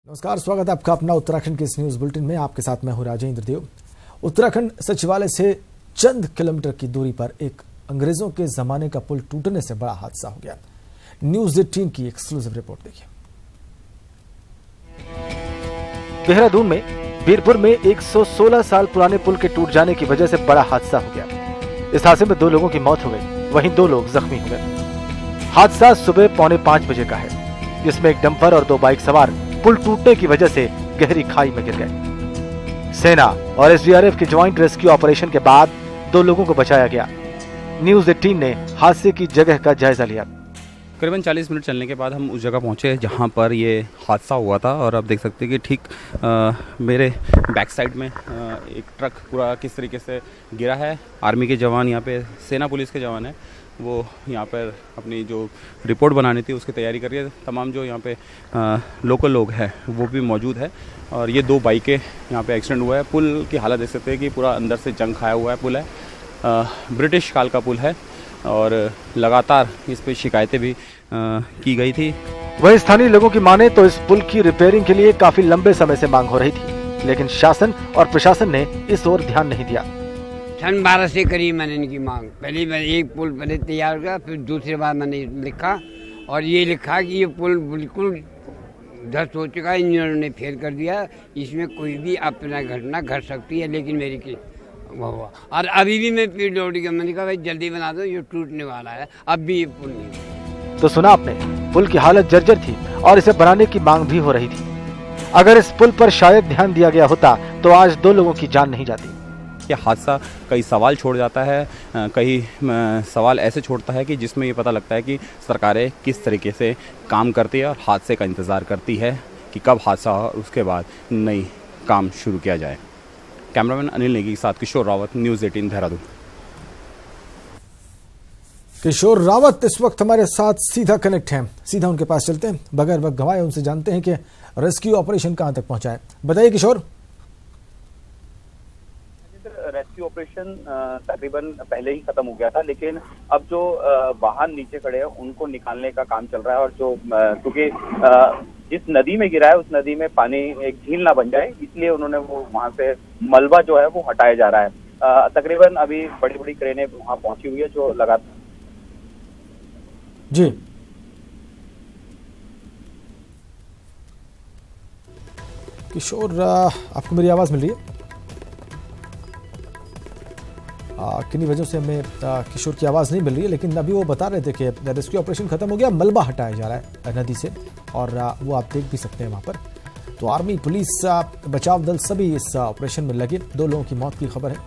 नमस्कार, स्वागत है आपका अपना उत्तराखंड के इस न्यूज बुलेटिन में। आपके साथ मैं हूं राजेंद्र देव। उत्तराखंड सचिवालय से चंद किलोमीटर की दूरी पर एक अंग्रेजों के जमाने का पुल टूटने से बड़ा हादसा हो गया। न्यूज 18 की एक्सक्लूसिव रिपोर्ट देखिए। देहरादून में बीरपुर में 116 साल पुराने पुल के टूट जाने की वजह से बड़ा हादसा हो गया। इस हादसे में 2 लोगों की मौत हो गई, वहीं 2 लोग जख्मी हो गए। हादसा सुबह 4:45 बजे का है, जिसमें एक डंपर और 2 बाइक सवार पुल टूटने की वजह से गहरी खाई में गिर गए। सेना और एसडीआरएफ के ज्वाइंट रेस्क्यू ऑपरेशन के बाद 2 लोगों को बचाया गया। न्यूज 18 ने हादसे की जगह का जायजा लिया। करीबन 40 मिनट चलने के बाद हम उस जगह पहुंचे जहां पर ये हादसा हुआ था। और आप देख सकते हैं कि ठीक मेरे बैक साइड में एक ट्रक पूरा किस तरीके से गिरा है। आर्मी के जवान यहाँ पे, सेना पुलिस के जवान हैं, वो यहाँ पर अपनी जो रिपोर्ट बनानी थी उसकी तैयारी कर रही है। तमाम जो यहाँ पे लोकल लोग हैं वो भी मौजूद है। और ये 2 बाइकें यहाँ पे एक्सीडेंट हुआ है। पुल की हालत देख सकते हैं कि पूरा अंदर से जंग खाया हुआ है पुल है। ब्रिटिश काल का पुल है और लगातार इस पे शिकायतें भी की गई थी। वहीं स्थानीय लोगों की माने तो इस पुल की रिपेयरिंग के लिए काफी लंबे समय से मांग हो रही थी, लेकिन शासन और प्रशासन ने इस ओर ध्यान नहीं दिया। सन 12 से करीब मैंने इनकी मांग, पहले मैं एक पुल पहले तैयार किया, फिर दूसरी बार मैंने लिखा और ये लिखा कि ये पुल बिल्कुल ध्वस्त हो चुका है, इंजीनियरों ने फेल कर दिया, इसमें कोई भी अपना घटना घट सकती है। लेकिन मेरी की हुआ और अभी भी मैं पीडब्ल्यूडी का मैंने कहा भाई जल्दी बना दो, ये टूटने वाला है, अब भी ये पुल नहीं। तो सुना आपने, पुल की हालत जर्जर थी और इसे बनाने की मांग भी हो रही थी। अगर इस पुल पर शायद ध्यान दिया गया होता तो आज 2 लोगों की जान नहीं जाती। ये हादसा कई सवाल छोड़ जाता है, कई सवाल ऐसे छोड़ता है कि जिसमें ये पता लगता है कि सरकारें किस तरीके से काम करती है और हादसे का इंतज़ार करती है कि कब हादसा हो, उसके बाद नई काम शुरू किया जाए। कैमरामैन अनिल नेगी के साथ किशोर रावत, न्यूज़ 18 देहरादून। किशोर रावत इस वक्त हमारे साथ सीधा कनेक्ट हैं, सीधा उनके पास चलते हैं, बगैर वक्त गवाए उनसे जानते हैं कि रेस्क्यू ऑपरेशन कहां तक पहुंचा है। बताइए किशोर। रेस्क्यू ऑपरेशन तकरीबन पहले ही खत्म हो गया था, लेकिन अब जो वाहन नीचे खड़े हैं उनको निकालने का काम चल रहा है। और जो क्योंकि जिस नदी में गिरा है उस नदी में पानी एक झील ना बन जाए, इसलिए उन्होंने वो वहां से मलबा जो है वो हटाया जा रहा है। तकरीबन अभी बड़ी बड़ी क्रेनें वहां पहुंची हुई है जो लगातार। जी किशोर, आपको मेरी आवाज मिल रही है? किन्हीं वजहों से हमें किशोर की आवाज़ नहीं मिल रही है, लेकिन अभी वो बता रहे थे कि रेस्क्यू ऑपरेशन खत्म हो गया, मलबा हटाया जा रहा है नदी से और वो आप देख भी सकते हैं वहाँ पर। तो आर्मी, पुलिस, बचाव दल सभी इस ऑपरेशन में लगे। 2 लोगों की मौत की खबर है।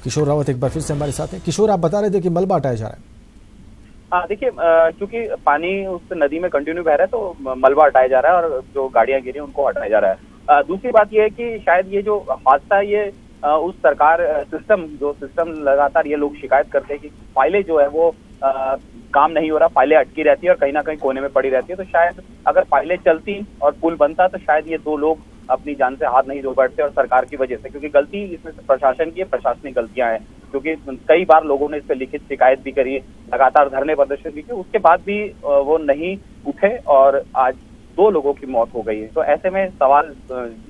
किशोर रावत एक बार फिर से हमारे साथ हैं। किशोर, आप बता रहे थे कि मलबा हटाया जा रहा है। हाँ देखिए, क्योंकि पानी उस नदी में कंटिन्यू बह रहा है तो मलबा हटाया जा रहा है और जो गाड़ियां गिरी उनको हटाया जा रहा है। दूसरी बात यह है कि शायद ये जो हादसा ये उस सरकार सिस्टम लगातार ये लोग शिकायत करते हैं कि फाइलें जो है वो काम नहीं हो रहा, फाइलें अटकी रहती है और कहीं ना कहीं कोने में पड़ी रहती है। तो शायद अगर फाइलें चलती और पुल बनता तो शायद ये 2 लोग अपनी जान से हाथ नहीं धो बैठते, और सरकार की वजह से, क्योंकि गलती इसमें प्रशासन की है, प्रशासनिक गलतियां हैं। क्योंकि कई बार लोगों ने इस पर लिखित शिकायत भी करी, लगातार धरने प्रदर्शन भी किए, उसके बाद भी वो नहीं उठे और आज 2 लोगों की मौत हो गई है। तो ऐसे में सवाल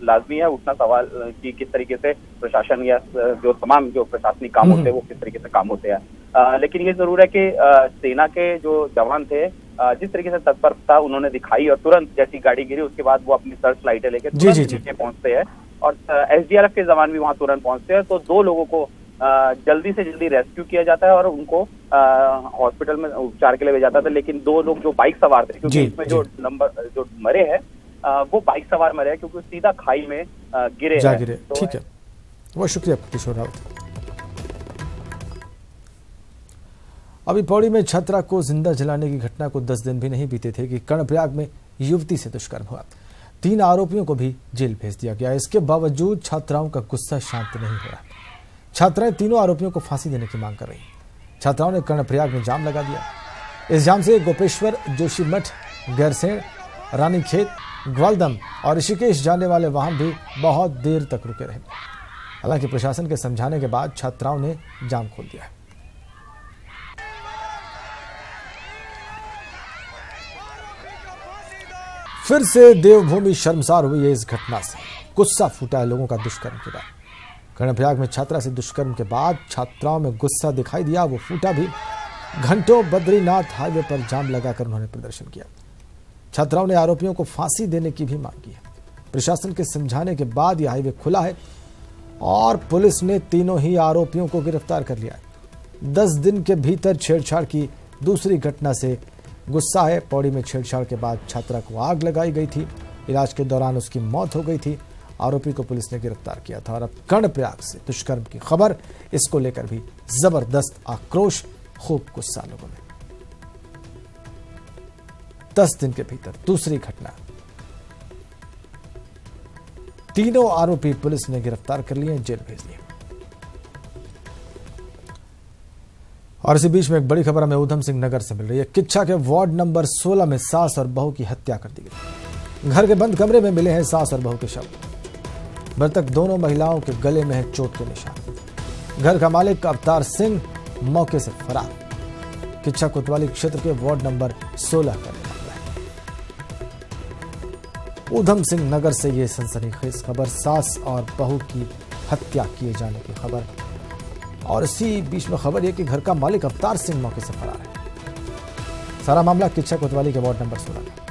लाजमी है उठना, सवाल कि किस तरीके से प्रशासन या जो तमाम जो प्रशासनिक काम होते हैं वो किस तरीके से काम होते हैं। लेकिन ये जरूर है कि सेना के जो जवान थे, जिस तरीके से तत्परता उन्होंने दिखाई और तुरंत जैसी गाड़ी गिरी उसके बाद वो अपनी सर्च लाइटें लेकर तुरंत नीचे पहुंचते हैं और एसडीआरएफ के जवान भी वहां तुरंत पहुंचते हैं। तो 2 लोगों को जल्दी से जल्दी रेस्क्यू किया जाता है और उनको हॉस्पिटल में उपचार के लिए भेजा जाता है। लेकिन 2 लोग जो बाइक सवार थे, क्योंकि इसमें जो मरे हैं वो बाइक सवार मरे हैं क्योंकि सीधा खाई में गिरे हैं। ठीक है, बहुत शुक्रिया किशोर रावत। अभी पौड़ी में छात्रा को जिंदा जलाने की घटना को 10 दिन भी नहीं बीते थे कि कर्णप्रयाग में युवती से दुष्कर्म हुआ। 3 आरोपियों को भी जेल भेज दिया गया। इसके बावजूद छात्राओं का गुस्सा शांत नहीं हो रहा। छात्राएं तीनों आरोपियों को फांसी देने की मांग कर रही। छात्राओं ने कर्णप्रयाग में जाम लगा दिया। इस जाम से गोपेश्वर, जोशीमठ, गैरसेन, रानीखेत, ग्वालदम और ऋषिकेश जाने वाले वाहन भी बहुत देर तक रुके रहे। हालांकि प्रशासन के समझाने के बाद छात्राओं ने जाम खोल दिया। फिर से देवभूमि शर्मसार हुई है इस घटना से। गुस्सा फूटा है लोगों का दुष्कर्म के बाद। कर्णप्रयाग में छात्रा से दुष्कर्म के बाद छात्राओं में गुस्सा दिखाई दिया, वो फूटा भी। घंटों बद्रीनाथ हाईवे पर जाम लगाकर उन्होंने प्रदर्शन किया। छात्राओं ने आरोपियों को फांसी देने की भी मांग की है। प्रशासन के समझाने के बाद यह हाईवे खुला है और पुलिस ने तीनों ही आरोपियों को गिरफ्तार कर लिया है। 10 दिन के भीतर छेड़छाड़ की दूसरी घटना से गुस्सा है। पौड़ी में छेड़छाड़ के बाद छात्रा को आग लगाई गई थी। इलाज के दौरान उसकी मौत हो गई थी। आरोपी को पुलिस ने गिरफ्तार किया था। और अब कर्णप्रयाग से दुष्कर्म की खबर, इसको लेकर भी जबरदस्त आक्रोश, खूब गुस्सा लोगों में। 10 दिन के भीतर दूसरी घटना। तीनों आरोपी पुलिस ने गिरफ्तार कर लिए, जेल भेज दिए। और इसी बीच में एक बड़ी खबर हमें ऊधम सिंह नगर से मिल रही है। किच्छा के वार्ड नंबर 16 में सास और बहू की हत्या कर दी गई। घर के बंद कमरे में मिले हैं सास और बहू के शव। मृतक दोनों महिलाओं के गले में है चोट के निशान। घर का मालिक अवतार सिंह मौके से फरार। किच्छा कोतवाली क्षेत्र के वार्ड नंबर 16 का मामला है। ऊधम सिंह नगर से यह सनसनीखेज खबर, सास और बहू की हत्या किए जाने की खबर। और इसी बीच में खबर यह कि घर का मालिक अवतार सिंह मौके से फरार है। सारा मामला किच्छा कोतवाली के वार्ड नंबर 16 का।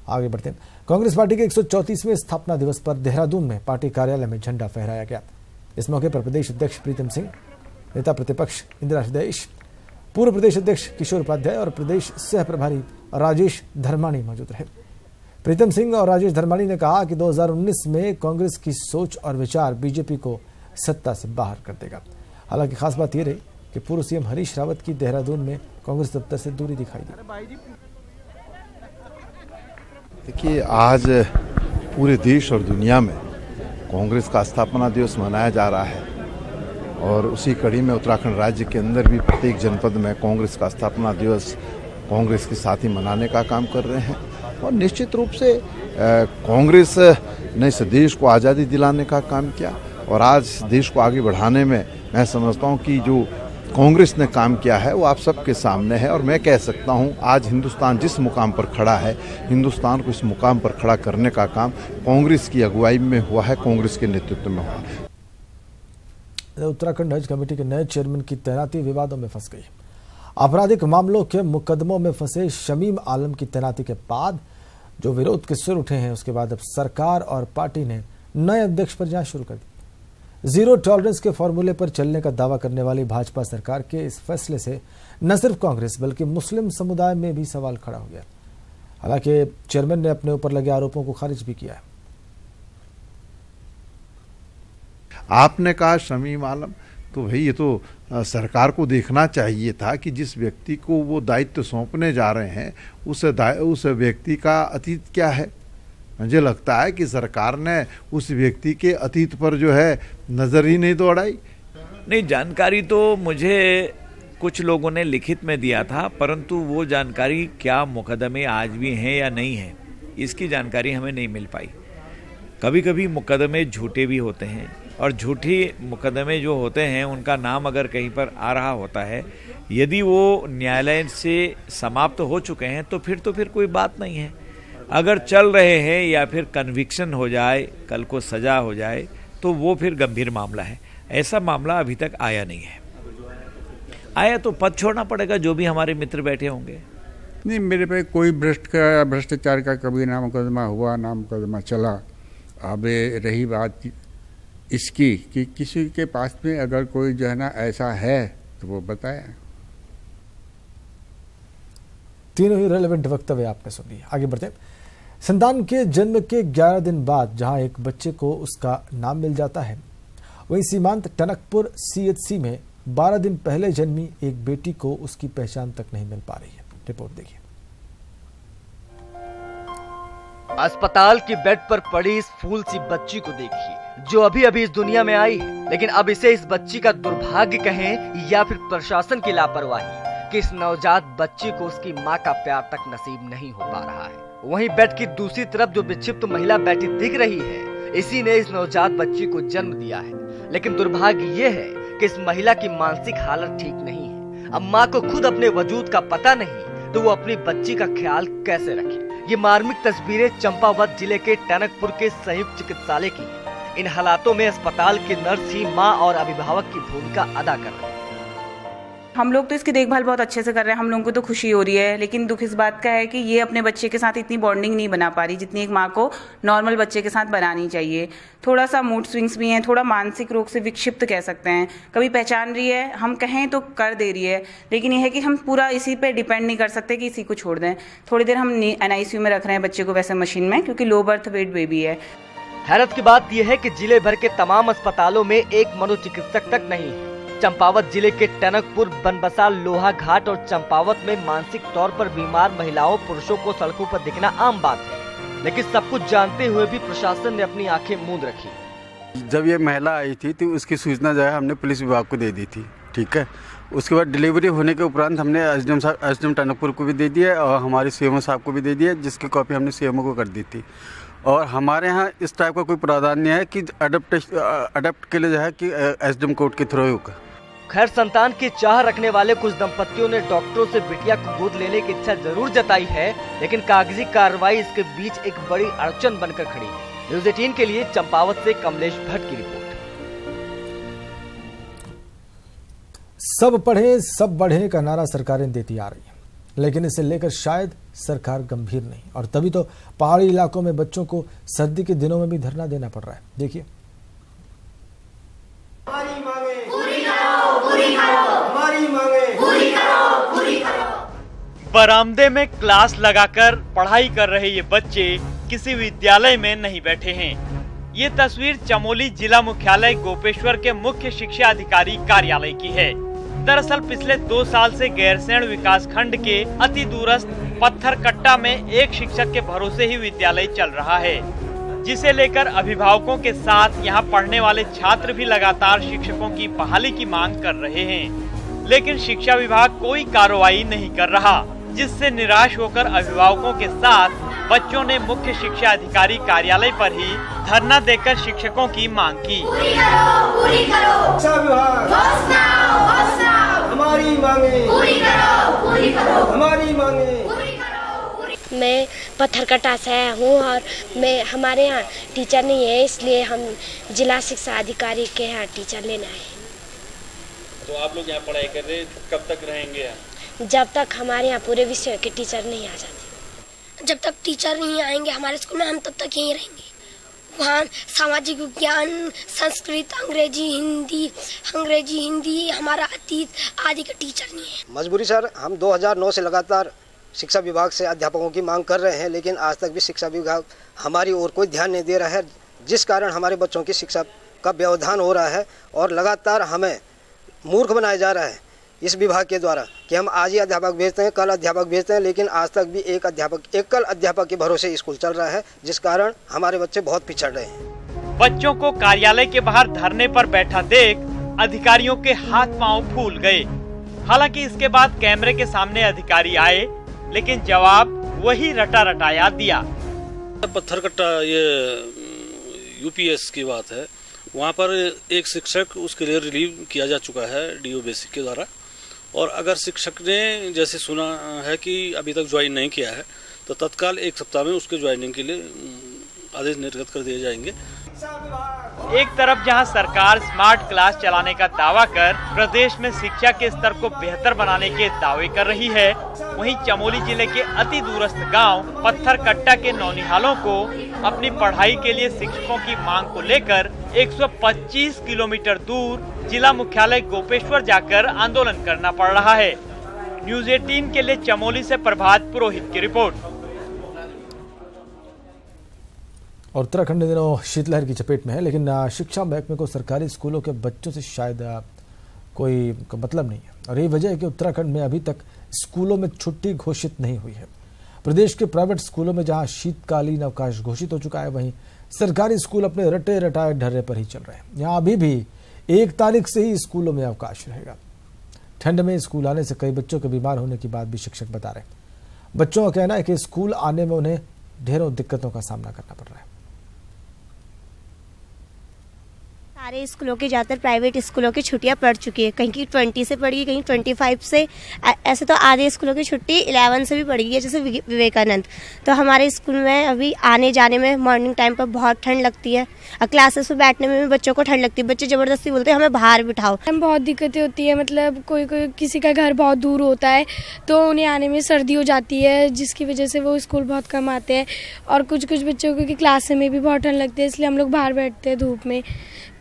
आगे बढ़ते हैं। कांग्रेस पार्टी के 134वें स्थापना दिवस पर देहरादून में पार्टी कार्यालय में झंडा फहराया गया। इस मौके पर प्रदेश अध्यक्ष प्रीतम सिंह, नेता प्रतिपक्ष इंदिरा हृदयेश, पूर्व प्रदेश अध्यक्ष किशोर उपाध्याय और प्रदेश सह प्रभारी राजेश धर्माणी मौजूद रहे। प्रीतम सिंह और राजेश धर्माणी ने कहा कि 2019 में कांग्रेस की सोच और विचार बीजेपी को सत्ता से बाहर कर देगा। हालांकि खास बात यह रही कि पूर्व सीएम हरीश रावत की देहरादून में कांग्रेस दफ्तर से दूरी दिखाई दी। देखिए, आज पूरे देश और दुनिया में कांग्रेस का स्थापना दिवस मनाया जा रहा है और उसी कड़ी में उत्तराखंड राज्य के अंदर भी प्रत्येक जनपद में कांग्रेस का स्थापना दिवस कांग्रेस के साथ ही मनाने का काम कर रहे हैं। और निश्चित रूप से कांग्रेस ने इस देश को आज़ादी दिलाने का काम किया और आज देश को आगे बढ़ाने में मैं समझता हूँ कि जो कांग्रेस ने काम किया है वो आप सबके सामने है। और मैं कह सकता हूँ आज हिंदुस्तान जिस मुकाम पर खड़ा है, हिंदुस्तान को इस मुकाम पर खड़ा करने का काम कांग्रेस की अगुवाई में हुआ है, कांग्रेस के नेतृत्व में हुआ है। उत्तराखंड हज कमेटी के नए चेयरमैन की तैनाती विवादों में फंस गई। आपराधिक मामलों के मुकदमों में फंसे शमीम आलम की तैनाती के बाद जो विरोध के सुर उठे हैं, उसके बाद अब सरकार और पार्टी ने नए अध्यक्ष पर जांच शुरू कर दी। जीरो टॉलरेंस के फॉर्मूले पर चलने का दावा करने वाली भाजपा सरकार के इस फैसले से न सिर्फ कांग्रेस बल्कि मुस्लिम समुदाय में भी सवाल खड़ा हो गया। हालांकि चेयरमैन ने अपने ऊपर लगे आरोपों को खारिज भी किया है। आपने कहा शमीम आलम, तो भाई ये तो सरकार को देखना चाहिए था कि जिस व्यक्ति को वो दायित्व सौंपने जा रहे हैं उस व्यक्ति का अतीत क्या है। मुझे लगता है कि सरकार ने उस व्यक्ति के अतीत पर जो है नजर ही नहीं दौड़ाई। नहीं, जानकारी तो मुझे कुछ लोगों ने लिखित में दिया था, परंतु वो जानकारी क्या मुकदमे आज भी हैं या नहीं है, इसकी जानकारी हमें नहीं मिल पाई। कभी कभी मुकदमे झूठे भी होते हैं और झूठी मुकदमे जो होते हैं उनका नाम अगर कहीं पर आ रहा होता है, यदि वो न्यायालय से समाप्त हो चुके हैं तो फिर कोई बात नहीं है। अगर चल रहे हैं या फिर कन्विक्शन हो जाए, कल को सजा हो जाए, तो वो फिर गंभीर मामला है। ऐसा मामला अभी तक आया नहीं है। आया तो पद छोड़ना पड़ेगा जो भी हमारे मित्र बैठे होंगे। नहीं, मेरे पे कोई भ्रष्टाचार का कभी ना मुकदमा हुआ ना मुकदमा चला। अब रही बात इसकी कि किसी के पास में अगर कोई जो है ना ऐसा है तो वो बताए। तीनों ही रेलेवेंट वक्तव्य आपने सुन लिया। आगे बढ़ते हैं। संतान के जन्म के 11 दिन बाद जहां एक बच्चे को उसका नाम मिल जाता है, वहीं सीमांत टनकपुर सीएचसी में 12 दिन पहले जन्मी एक बेटी को उसकी पहचान तक नहीं मिल पा रही है। रिपोर्ट देखिए। अस्पताल की बेड पर पड़ी इस फूल सी बच्ची को देखिए, जो अभी अभी इस दुनिया में आई है। लेकिन अब इसे इस बच्ची का दुर्भाग्य कहें या फिर प्रशासन की लापरवाही कि इस नवजात बच्ची को उसकी मां का प्यार तक नसीब नहीं हो पा रहा है। वहीं बेड की दूसरी तरफ जो विक्षिप्त महिला बैठी दिख रही है, इसी ने इस नवजात बच्ची को जन्म दिया है। लेकिन दुर्भाग्य ये है कि इस महिला की मानसिक हालत ठीक नहीं है। अब माँ को खुद अपने वजूद का पता नहीं, तो वो अपनी बच्ची का ख्याल कैसे रखे। ये मार्मिक तस्वीरें चंपावत जिले के टनकपुर के संयुक्त चिकित्सालय की है। इन हालातों में अस्पताल के नर्स ही मां और अभिभावक की भूमिका अदा कर रहे हैं। हम लोग तो इसकी देखभाल बहुत अच्छे से कर रहे हैं, हम लोगों को तो खुशी हो रही है, लेकिन दुख इस बात का है कि ये अपने बच्चे के साथ इतनी बॉन्डिंग नहीं बना पा रही जितनी एक माँ को नॉर्मल बच्चे के साथ बनानी चाहिए। थोड़ा सा मूड स्विंग्स भी हैं, थोड़ा मानसिक रोग से विक्षिप्त कह सकते हैं। कभी पहचान रही है, हम कहें तो कर दे रही है, लेकिन यह है कि हम पूरा इसी पे डिपेंड नहीं कर सकते कि इसी को छोड़ दें। थोड़ी देर हम NICU में रख रहे हैं बच्चे को, वैसे मशीन में, क्योंकि लो बर्थ वेट बेबी है। हैरत की बात यह है कि जिले भर के तमाम अस्पतालों में एक मनोचिकित्सक तक नहीं है। चंपावत जिले के टनकपुर, बनबसा, लोहा घाट और चंपावत में मानसिक तौर पर बीमार महिलाओं पुरुषों को सड़कों पर दिखना आम बात है, लेकिन सब कुछ जानते हुए भी प्रशासन ने अपनी आंखें मूंद रखी। जब ये महिला आई थी तो उसकी सूचना जो है हमने पुलिस विभाग को दे दी थी, ठीक है। उसके बाद डिलीवरी होने के उपरांत हमने एसडीएम टनकपुर को भी दे दिया और हमारे CMO साहब को भी दे दिया, जिसकी कॉपी हमने CMO को कर दी थी। और हमारे यहाँ इस टाइप का कोई प्रावधान नहीं है कि अडप्ट के लिए जो है कि SDM कोर्ट के थ्रू होगा। खैर, संतान की चाह रखने वाले कुछ दंपतियों ने डॉक्टरों से बिटिया को गोद लेने की इच्छा जरूर जताई है, लेकिन कागजी कार्रवाई इसके बीच एक बड़ी अड़चन बनकर खड़ी है। न्यूज़ 18 के लिए चंपावत से कमलेश भट्ट की रिपोर्ट। सब पढ़े सब बढ़े का नारा सरकारें देती आ रही है, लेकिन इसे लेकर शायद सरकार गंभीर नहीं, और तभी तो पहाड़ी इलाकों में बच्चों को सर्दी के दिनों में भी धरना देना पड़ रहा है। देखिए, हमारी मांगे पूरी करो, पूरी करो, हमारी मांगे पूरी करो, पूरी करो। बरामदे में क्लास लगाकर पढ़ाई कर रहे ये बच्चे किसी विद्यालय में नहीं बैठे हैं। ये तस्वीर चमोली जिला मुख्यालय गोपेश्वर के मुख्य शिक्षा अधिकारी कार्यालय की है। दरअसल पिछले 2 साल से गैरसैंण विकास खंड के अति दूरस्थ पत्थरकट्टा में एक शिक्षक के भरोसे ही विद्यालय चल रहा है, जिसे लेकर अभिभावकों के साथ यहां पढ़ने वाले छात्र भी लगातार शिक्षकों की बहाली की मांग कर रहे हैं। लेकिन शिक्षा विभाग कोई कार्रवाई नहीं कर रहा, जिससे निराश होकर अभिभावकों के साथ बच्चों ने मुख्य शिक्षा अधिकारी कार्यालय पर ही धरना देकर शिक्षकों की मांग की। पूरी करो, पूरी करो। शिक्षा विभाग हमारी मांगे पूरी करो, पूरी करो, हमारी मांगे। मैं पत्थरकट्टा से हूँ और मैं हमारे यहाँ टीचर नहीं है, इसलिए हम जिला शिक्षा अधिकारी के यहाँ टीचर लेना है। तो आप लोग यहाँ पढ़ाई कर रहे, कब तक रहेंगे यहाँ? जब तक हमारे यहाँ पूरे विषय के टीचर नहीं आ जाते। जब तक टीचर नहीं आएंगे हमारे स्कूल में, हम तब तक यहीं रहेंगे। वहाँ सामाजिक विज्ञान, संस्कृत, अंग्रेजी हिंदी हमारा अतीत आदि का टीचर नहीं है। मजबूरी सर, हम 2009 से लगातार शिक्षा विभाग से अध्यापकों की मांग कर रहे हैं, लेकिन आज तक भी शिक्षा विभाग हमारी ओर कोई ध्यान नहीं दे रहा है, जिस कारण हमारे बच्चों की शिक्षा का व्यवधान हो रहा है और लगातार हमें मूर्ख बनाया जा रहा है इस विभाग के द्वारा कि हम आज ही अध्यापक भेजते हैं, कल अध्यापक भेजते हैं, लेकिन आज तक भी एकल अध्यापक के भरोसे स्कूल चल रहा है, जिस कारण हमारे बच्चे बहुत पिछड़ रहे हैं। बच्चों को कार्यालय के बाहर धरने पर बैठा देख अधिकारियों के हाथ पांव फूल गए। हालांकि इसके बाद कैमरे के सामने अधिकारी आए, लेकिन जवाब वही रटा रटाया दिया। पत्थरकट्टा ये UPS की बात है, वहाँ पर एक शिक्षक उसके लिए रिलीव किया जा चुका है DO बेसिक के द्वारा, और अगर शिक्षक ने जैसे सुना है कि अभी तक ज्वाइन नहीं किया है तो तत्काल 1 सप्ताह में उसके ज्वाइनिंग के लिए आदेश निर्गत कर दिए जाएंगे। एक तरफ जहां सरकार स्मार्ट क्लास चलाने का दावा कर प्रदेश में शिक्षा के स्तर को बेहतर बनाने के दावे कर रही है, वहीं चमोली जिले के अति दूरस्थ गांव पत्थरकट्टा के नौनिहालों को अपनी पढ़ाई के लिए शिक्षकों की मांग को लेकर 125 किलोमीटर दूर जिला मुख्यालय गोपेश्वर जाकर आंदोलन करना पड़ रहा है। न्यूज़ 18 के लिए चमोली से प्रभात पुरोहित की रिपोर्ट। और उत्तराखंड दिनों शीतलहर की चपेट में है, लेकिन शिक्षा महकमे को सरकारी स्कूलों के बच्चों से शायद कोई मतलब नहीं है, और यही वजह है कि उत्तराखंड में अभी तक स्कूलों में छुट्टी घोषित नहीं हुई है। प्रदेश के प्राइवेट स्कूलों में जहां शीतकालीन अवकाश घोषित हो चुका है, वहीं सरकारी स्कूल अपने रटे रटाए ढर्रे पर ही चल रहे हैं। यहाँ अभी भी 1 तारीख से ही स्कूलों में अवकाश रहेगा। ठंड में स्कूल आने से कई बच्चों के बीमार होने की बात भी शिक्षक बता रहे हैं। बच्चों का कहना है कि स्कूल आने में उन्हें ढेरों दिक्कतों का सामना करना पड़ रहा है। हमारे स्कूलों की ज़्यादातर प्राइवेट स्कूलों की छुट्टियां पड़ चुकी है, कहीं की 20 से पड़ी, कहीं 25 से। ऐसे तो आधे स्कूलों की छुट्टी 11 से भी पड़ गई है, जैसे विवेकानंद। तो हमारे स्कूल में अभी आने जाने में मॉर्निंग टाइम पर बहुत ठंड लगती है और क्लासेस में बैठने में भी बच्चों को ठंड लगती है। बच्चे ज़बरदस्ती बोलते हैं हमें बाहर बिठाओ। बहुत दिक्कतें होती है, मतलब कोई किसी का घर बहुत दूर होता है तो उन्हें आने में सर्दी हो जाती है, जिसकी वजह से वो स्कूल बहुत कम आते हैं। और कुछ बच्चों की क्लास में भी बहुत ठंड लगती है, इसलिए हम लोग बाहर बैठते हैं धूप में,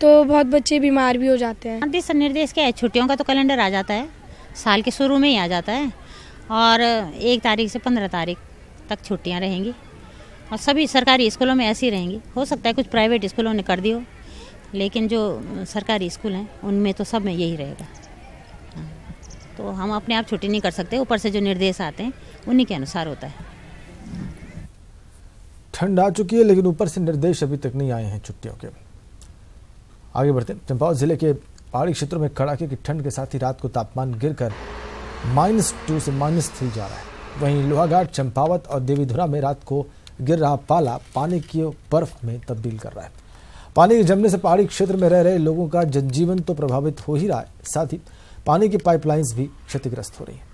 तो बहुत बच्चे बीमार भी हो जाते हैं। दिशा निर्देश क्या है, छुट्टियों का तो कैलेंडर आ जाता है, साल के शुरू में ही आ जाता है और 1 तारीख से 15 तारीख तक छुट्टियां रहेंगी और सभी सरकारी स्कूलों में ऐसी रहेंगी। हो सकता है कुछ प्राइवेट स्कूलों ने कर दी हो, लेकिन जो सरकारी स्कूल हैं उनमें तो सब में यही रहेगा। तो हम अपने आप छुट्टी नहीं कर सकते, ऊपर से जो निर्देश आते हैं उन्हीं के अनुसार होता है। ठंड आ चुकी है लेकिन ऊपर से निर्देश अभी तक नहीं आए हैं छुट्टियों के। आगे बढ़ते हैं। चंपावत जिले के पहाड़ी क्षेत्रों में कड़ाके की ठंड के साथ ही रात को तापमान गिरकर -2 से -3 जा रहा है। वहीं लोहाघाट, चंपावत और देवीधुरा में रात को गिर रहा पाला पानी की बर्फ में तब्दील कर रहा है। पानी के जमने से पहाड़ी क्षेत्र में रह रहे लोगों का जनजीवन तो प्रभावित हो ही रहा है, साथ ही पानी की पाइपलाइंस भी क्षतिग्रस्त हो रही है।